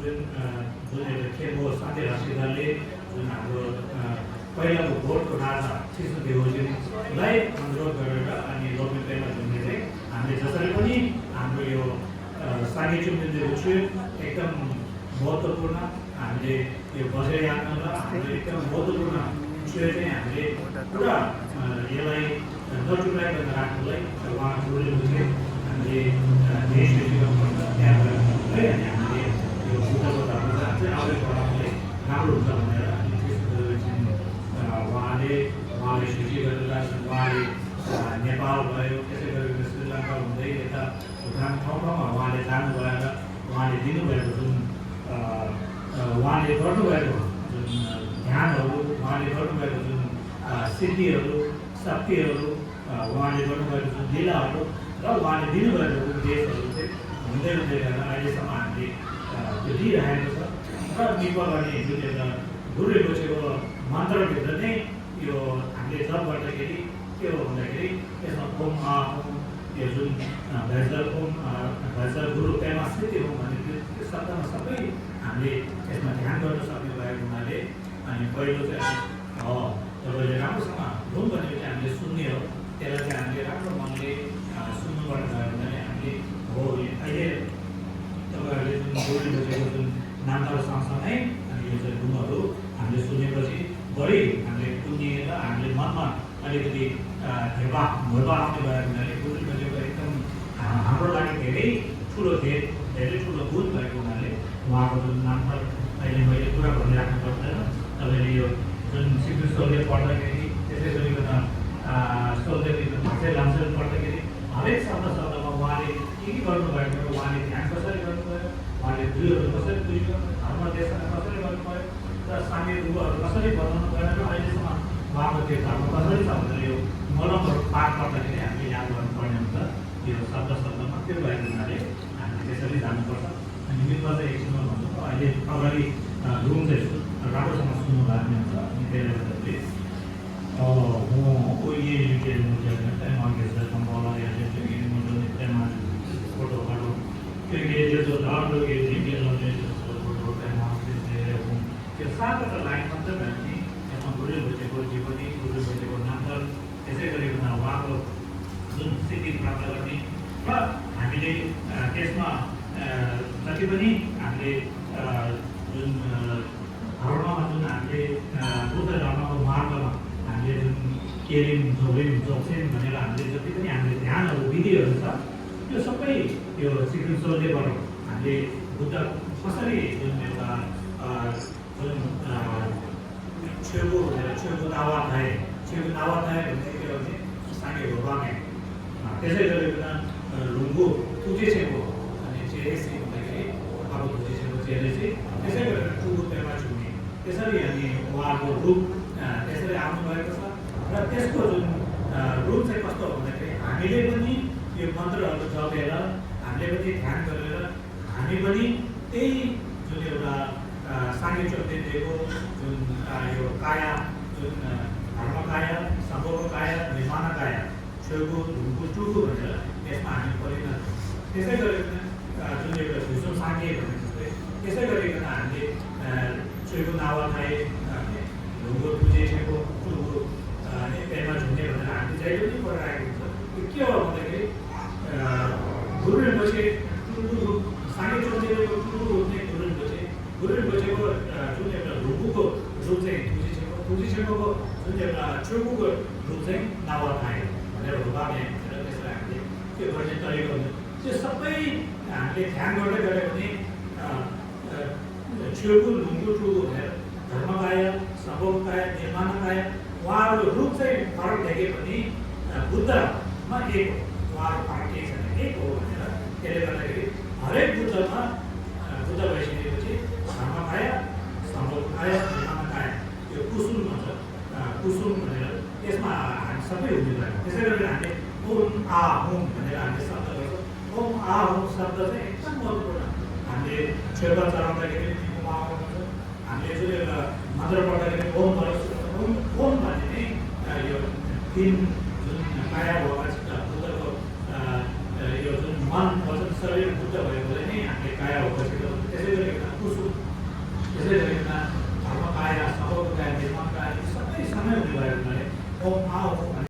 जुन जुन एउटा खेल हो साथै राष्ट्रियदलले जुन हाम्रो पहिलाको भोटको राजा कृष्ण देवजीलाई अनुरोध गरेर अनि लोकल प्रेमा जुनले चाहिँ हामीले जसरी पनि हाम्रो यो साङ्गेचुक जुन एकदम महत्त्वपूर्ण हामीले यो बजेट यात्रामा हामीले एकदम महत्त्वपूर्ण विषय चाहिँ हामीले पुरा यसलाई नटुक्राइ गरेर राख्नुलाई उहाँहरूले बुझे हामीले देश गर्नुपर्छ त्यहाँ है अनि हामीले यो बुद्धको धर्म चाहिँ अगाडि बढाउनुलाई राम्रो हुन्छ भनेर अनि उहाँले सूची गरेर उहाँले नेपाल भयो त्यसै गरेर श्रीलङ्का हुँदै यता भुटान ठाउँ ठाउँमा उहाँले जानु भएर उहाँले दिनुभएको जुन उहाँले गर्नुभएको जुन ध्यानहरू उहाँले गर्नुभएको जुन सिद्धिहरू शक्तिहरू उहाँले गर्नुभएको जुन लीलाहरू र उहाँले दिनुभएको उपदेशहरू चाहिँ हुँदै हुँदै गएर अहिलेसम्म हामीले त्यो दिइरहेको छ र निपल अनि जुन एउटा गुरुले बसेको मन्त्रभित्र नै यो हामीले जप गर्दाखेरि के हो भन्दाखेरि यसमा ओम आ ओम यो जुन भैजल ओम भैजल गुरु पेमा स्थिति हो भने त्यो शब्दमा सबै हामीले यसमा ध्यान गर्न सक्ने भएको हुनाले अनि पहिलो चाहिँ तपाईँले राम्रोसँग घुम भनेको चाहिँ हामीले सुन्ने हो त्यसलाई चाहिँ हामीले राम्रो मनले सुन्नुपर्ने भयो भने हामीले हो अहिले तपाईँहरूले जुन गुरुले बसेको जुन नामहरू सँगसँगै अनि यो चाहिँ घुमहरू हामीले सुनेपछि बढी हामीले पुनिएर हामीले मनमा अलिकति हेर्बा आउने भयो हुनाले गुरुले बसेको एकदम हाम्रो लागि धेरै ठुलो धेरै ठुलो गुण भएको हुनाले उहाँको जुन नामहरू अहिले मैले कुरा भनिराख्नु पर्दैन तपाईँले यो जुन श्रीकृष्ण सोलले पढ्दाखेरि त्यसै गरिकन सोलले भाषा लान्छन् पढ्दाखेरि हरेक शब्दमा उहाँले के गर्नुभएको उहाँले ध्यान कसरी गर्नुभयो उहाँले दुईहरू कसरी बुझ्यो धर्म देशमा कसरी गर्नुभयो र साङ्गे रुखहरू कसरी बनाउनु भएन र अहिलेसम्म उहाँको त्यो धर्म कसरी छ भनेर यो मलमहरू पाठ गर्दाखेरि हामीले याद गर्नुपर्ने हुन्छ यो शब्दमा त्यो भएको हुनाले हामीले त्यसरी जानुपर्छ अनि मित्र चाहिँ एकछिनमा भन्नु अहिले अगाडि रुम चाहिँ राम्रोसँग सुन्नु लाग्ने हुन्छ अनि त्यसले गर्दाखेरि ये के मुझे आगे से संभाला या जैसे कि मुझे इतना फोटो काढो क्योंकि ये जो दाल लोग ये जिंदगी लोगे फोटो टाइम से दे हूं के साथ का लाइन मतलब है कि हम गुरु बच्चे को जीवनी गुरु बच्चे को नाम तर ऐसे गरेको ना उहाँको जुन स्थिति प्राप्त गर्ने र हामीले त्यसमा जति पनि हामीले जुन धर्ममा जुन हामीले बुद्ध धर्मको मार्गमा हामीले जुन केरिम जोक्सेन भनेर हामीले जति पनि हामीले ध्यानहरू विधिहरू छ त्यो सबै यो श्रीकृष्णले गर्नु हामीले बुद्ध कसरी जुन एउटा जुन छेउको दावा थाए भन्ने के हो भने साङ्गे भगवान् त्यसै गरिकन लुङ्गु तुझेछेको अनि चेरेसी भन्दाखेरि अब तुझेछेको चेरेसी त्यसै गरेर टुगु पेमा छुने त्यसरी अनि उहाँको रूप त्यसरी आउनुभएको छ र त्यसको जुन रूप चाहिँ कस्तो हो भन्दाखेरि हामीले पनि यो मन्त्रहरू जपेर हामीले पनि ध्यान गरेर हामी पनि त्यही जुन एउटा साङ्गे चोकले दिएको जुन यो काया जुन धर्म काया सम्भव काया निर्माण काया छेउको ढुङ्गु टुगु भनेर त्यसमा हामी परिणत त्यसै गरिकन जुन एउटा भुसो साङ्गे भने जस्तै त्यसै गरिकन हामीले छेउको नावा खाए ढुङ्गो तुझेको टुगु अनि पेमा झुन्ने भनेर हामीले जहिले पनि पढिरहेको हुन्छ त्यो के हो भन्दाखेरि गुरुले बसे टुगु साङ्गे चोकको टुगु रोप्ने गुरुले बसेको जुन एउटा ढुङ्गुको रूप चाहिँ तुझेको जुन एउटा छेउको रूप चाहिँ नावा खाए भनेर भगवान्ले त्यसलाई हामीले त्यो गर्ने तरिका हुन्छ त्यो सबै हामीले ध्यान गर्दै गऱ्यो भने छेउको लुङ्गु टुगु भनेर धर्मकाय सम्भवकाय निर्माणकाय उहाँहरूको रूप चाहिँ फरक देखे पनि बुद्धमा एक हो उहाँहरू फरक केही छैन एक हो भनेर त्यसले गर्दाखेरि हरेक बुद्धमा बुद्ध भइसकेपछि धर्मकाय सम्भवकाय निर्माणकाय यो कुसुम भन्छ कुसुम भनेर त्यसमा हामी सबै हुने भयो त्यसै गरेर हामीले ओम आ हुम भनेर हामीले शब्द गर्छौँ ओम आ हुम शब्द चाहिँ एकदम महत्त्वपूर्ण हामीले छेउमा चलाउँदाखेरि हामीले जुन एउटा मन्त्र पढ्दाखेरि ओम ओम भन्ने नै यो तिन जुन काया भएपछि बुद्धको यो जुन मन वचन शरीर बुद्ध भएकोले नै हामीले काया भएपछि त्यसै गरी कुसुम नै हुने भएको हुनाले